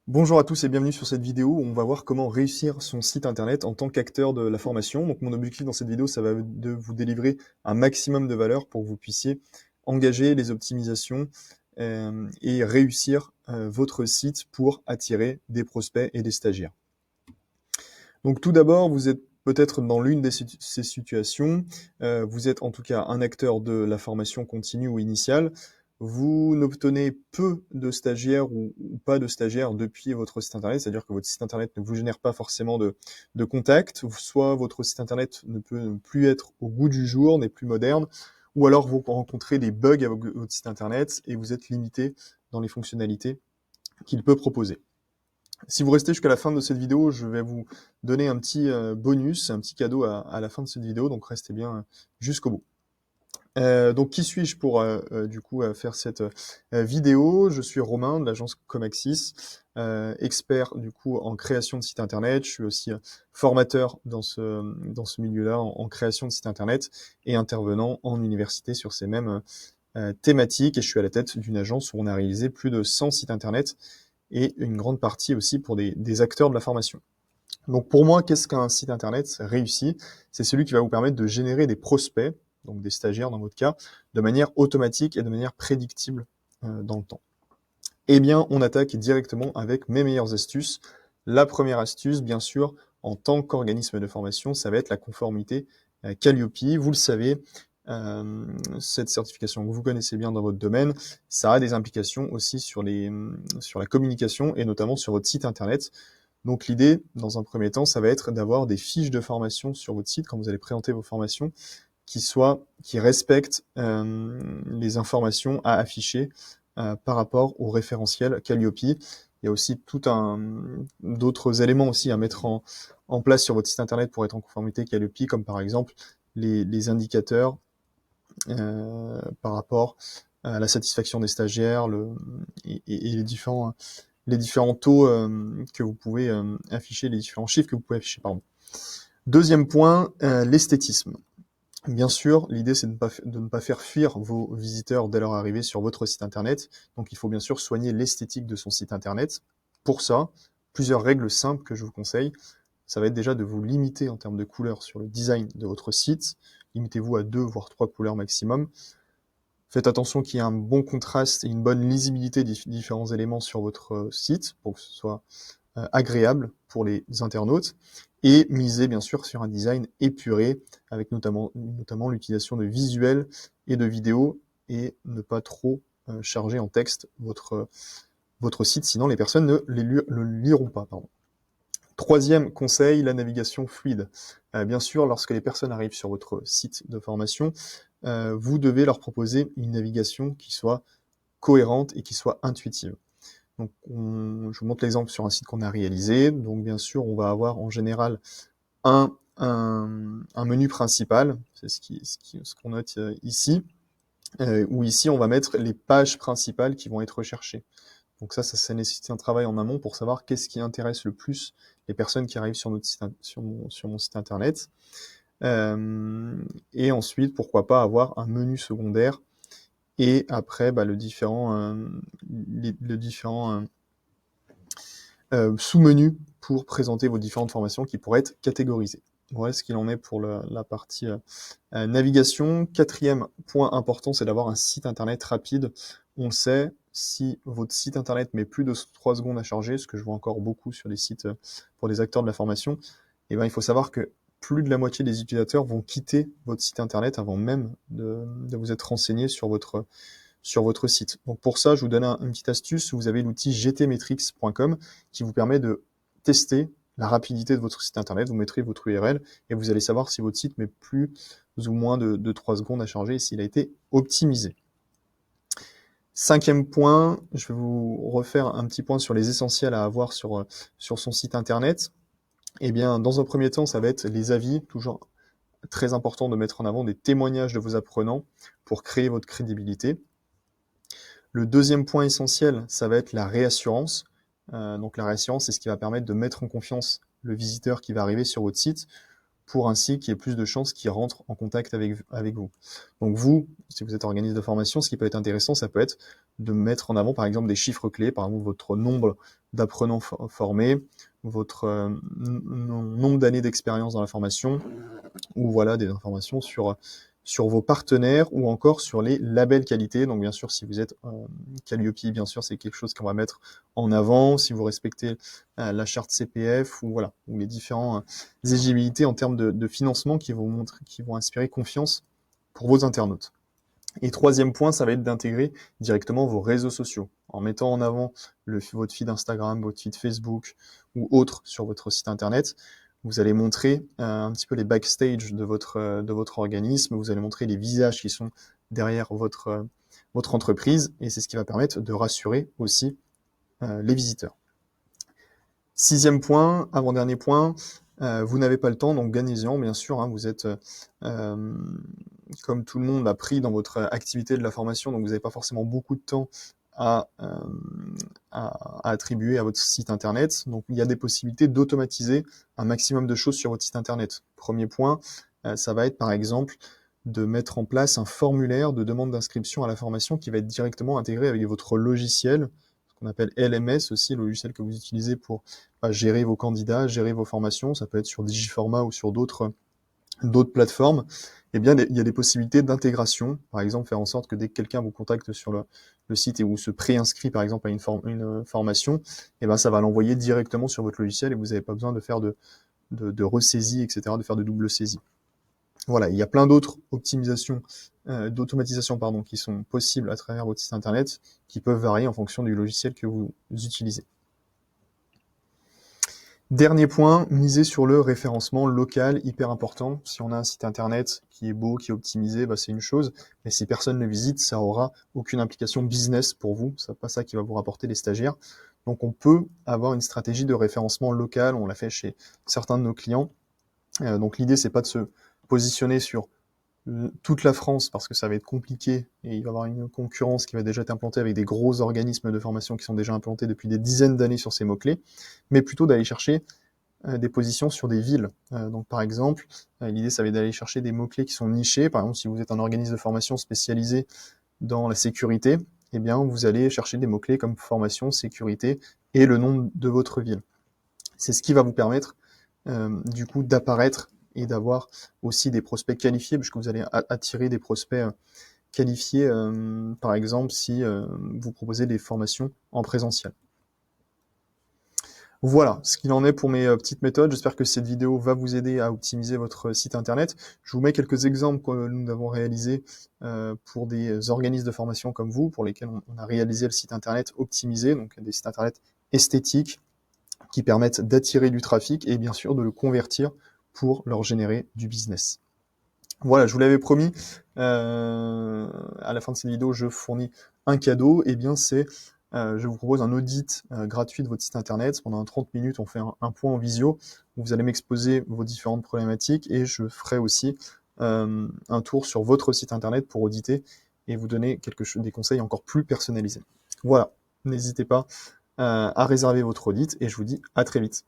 Bonjour à tous et bienvenue sur cette vidéo où on va voir comment réussir son site internet en tant qu'acteur de la formation. Donc mon objectif dans cette vidéo, ça va être de vous délivrer un maximum de valeur pour que vous puissiez engager les optimisations et réussir votre site pour attirer des prospects et des stagiaires. Donc tout d'abord, vous êtes peut-être dans l'une de ces situations, vous êtes en tout cas un acteur de la formation continue ou initiale, vous n'obtenez peu de stagiaires ou pas de stagiaires depuis votre site internet, c'est-à-dire que votre site internet ne vous génère pas forcément de contacts, soit votre site internet ne peut plus être au goût du jour, n'est plus moderne, ou alors vous rencontrez des bugs avec votre site internet et vous êtes limité dans les fonctionnalités qu'il peut proposer. Si vous restez jusqu'à la fin de cette vidéo, je vais vous donner un petit bonus, un petit cadeau à la fin de cette vidéo, donc restez bien jusqu'au bout. Donc qui suis-je pour du coup faire cette vidéo? Je suis Romain de l'agence Comaxis, expert du coup en création de sites internet. Je suis aussi formateur dans ce milieu-là en création de sites internet et intervenant en université sur ces mêmes thématiques. Et je suis à la tête d'une agence où on a réalisé plus de 100 sites internet et une grande partie aussi pour des acteurs de la formation. Donc pour moi, qu'est-ce qu'un site internet réussi? C'est celui qui va vous permettre de générer des prospects, donc des stagiaires dans votre cas, de manière automatique et de manière prédictible dans le temps. Eh bien, on attaque directement avec mes meilleures astuces. La première astuce, bien sûr, en tant qu'organisme de formation, ça va être la conformité Calliope. Vous le savez, cette certification que vous connaissez bien dans votre domaine, ça a des implications aussi sur la communication et notamment sur votre site internet. Donc l'idée, dans un premier temps, ça va être d'avoir des fiches de formation sur votre site quand vous allez présenter vos formations qui respectent les informations à afficher par rapport au référentiel Calliope. Il y a aussi d'autres éléments aussi à mettre en place sur votre site internet pour être en conformité Calliope, comme par exemple les indicateurs par rapport à la satisfaction des stagiaires et les différents taux que vous pouvez afficher, les différents chiffres que vous pouvez afficher, pardon. Deuxième point, l'esthétisme. Bien sûr, l'idée c'est de ne pas faire fuir vos visiteurs dès leur arrivée sur votre site internet. Donc il faut bien sûr soigner l'esthétique de son site internet. Pour ça, plusieurs règles simples que je vous conseille. Ça va être déjà de vous limiter en termes de couleurs sur le design de votre site. Limitez-vous à 2 voire 3 couleurs maximum. Faites attention qu'il y ait un bon contraste et une bonne lisibilité des différents éléments sur votre site pour que ce soit agréable pour les internautes. Et misez bien sûr sur un design épuré avec notamment l'utilisation de visuels et de vidéos et ne pas trop charger en texte votre site, sinon les personnes ne le liront pas. Pardon. Troisième conseil, la navigation fluide. Bien sûr, lorsque les personnes arrivent sur votre site de formation, vous devez leur proposer une navigation qui soit cohérente et qui soit intuitive. Donc, je vous montre l'exemple sur un site qu'on a réalisé. Donc, bien sûr, on va avoir en général un menu principal, c'est ce qu'on note ici, où ici, on va mettre les pages principales qui vont être recherchées. Donc ça nécessite un travail en amont pour savoir qu'est-ce qui intéresse le plus les personnes qui arrivent sur mon site internet. Et ensuite, pourquoi pas avoir un menu secondaire et après le différent sous-menus pour présenter vos différentes formations qui pourraient être catégorisées. Voilà ce qu'il en est pour la partie navigation. Quatrième point important, c'est d'avoir un site internet rapide. On le sait, si votre site internet met plus de 3 secondes à charger, ce que je vois encore beaucoup sur les sites pour les acteurs de la formation, eh ben, il faut savoir que plus de la moitié des utilisateurs vont quitter votre site internet avant même de vous être renseigné sur votre site. Donc pour ça, je vous donne une petite astuce. Vous avez l'outil gtmetrix.com qui vous permet de tester la rapidité de votre site internet. Vous mettrez votre URL et vous allez savoir si votre site met plus ou moins de 3 secondes à charger et s'il a été optimisé. Cinquième point, je vais vous refaire un petit point sur les essentiels à avoir sur son site internet. Eh bien, dans un premier temps, ça va être les avis, toujours très important de mettre en avant des témoignages de vos apprenants pour créer votre crédibilité. Le deuxième point essentiel, ça va être la réassurance. Donc la réassurance, c'est ce qui va permettre de mettre en confiance le visiteur qui va arriver sur votre site. pour ainsi qu'il y ait plus de chances qu'ils rentrent en contact avec vous. Donc vous, si vous êtes organisme de formation, ce qui peut être intéressant, ça peut être de mettre en avant par exemple des chiffres clés, par exemple votre nombre d'apprenants formés, votre nombre d'années d'expérience dans la formation, ou voilà des informations sur vos partenaires ou encore sur les labels qualité. Donc bien sûr, si vous êtes Calliope, bien sûr, c'est quelque chose qu'on va mettre en avant. Si vous respectez la charte CPF ou voilà, ou les différents éligibilités en termes de financement qui vont inspirer confiance pour vos internautes. Et troisième point, ça va être d'intégrer directement vos réseaux sociaux en mettant en avant votre feed Instagram, votre feed Facebook ou autre sur votre site internet. Vous allez montrer un petit peu les backstage de votre organisme, vous allez montrer les visages qui sont derrière votre entreprise, et c'est ce qui va permettre de rassurer aussi les visiteurs. Sixième point, avant-dernier point, vous n'avez pas le temps, donc gagnez-en, bien sûr, hein, vous êtes comme tout le monde pris dans votre activité de la formation, donc vous n'avez pas forcément beaucoup de temps à attribuer à votre site internet. Donc il y a des possibilités d'automatiser un maximum de choses sur votre site internet. Premier point, ça va être par exemple de mettre en place un formulaire de demande d'inscription à la formation qui va être directement intégré avec votre logiciel, ce qu'on appelle LMS aussi, le logiciel que vous utilisez pour gérer vos candidats, gérer vos formations. Ça peut être sur Digiformat ou sur d'autres plateformes. Eh bien, il y a des possibilités d'intégration. Par exemple, faire en sorte que dès que quelqu'un vous contacte sur le site et vous se préinscrit, par exemple, à une formation, eh ben, ça va l'envoyer directement sur votre logiciel et vous n'avez pas besoin de faire de ressaisie, etc., de faire de double saisie. Voilà, il y a plein d'autres optimisations, d'automatisation, qui sont possibles à travers votre site internet, qui peuvent varier en fonction du logiciel que vous utilisez. Dernier point, miser sur le référencement local, hyper important. Si on a un site internet qui est beau, qui est optimisé, c'est une chose, mais si personne ne le visite, ça aura aucune implication business pour vous, c'est pas ça qui va vous rapporter les stagiaires. Donc on peut avoir une stratégie de référencement local, on l'a fait chez certains de nos clients. Donc l'idée, c'est pas de se positionner sur toute la France parce que ça va être compliqué et il va y avoir une concurrence qui va déjà être implantée avec des gros organismes de formation qui sont déjà implantés depuis des dizaines d'années sur ces mots-clés, mais plutôt d'aller chercher des positions sur des villes. Donc par exemple, l'idée ça va être d'aller chercher des mots-clés qui sont nichés. Par exemple, si vous êtes un organisme de formation spécialisé dans la sécurité, eh bien vous allez chercher des mots-clés comme formation, sécurité et le nom de votre ville. C'est ce qui va vous permettre du coup d'apparaître et d'avoir aussi des prospects qualifiés, puisque vous allez attirer des prospects qualifiés, par exemple, si vous proposez des formations en présentiel. Voilà ce qu'il en est pour mes petites méthodes. J'espère que cette vidéo va vous aider à optimiser votre site internet. Je vous mets quelques exemples que nous avons réalisés pour des organismes de formation comme vous, pour lesquels on a réalisé le site internet optimisé, donc des sites internet esthétiques qui permettent d'attirer du trafic et bien sûr de le convertir pour leur générer du business. Voilà, je vous l'avais promis, à la fin de cette vidéo, je fournis un cadeau, et bien c'est, je vous propose un audit gratuit de votre site internet. Pendant 30 minutes, on fait un point en visio, où vous allez m'exposer vos différentes problématiques, et je ferai aussi un tour sur votre site internet pour auditer et vous donner des conseils encore plus personnalisés. Voilà, n'hésitez pas à réserver votre audit, et je vous dis à très vite.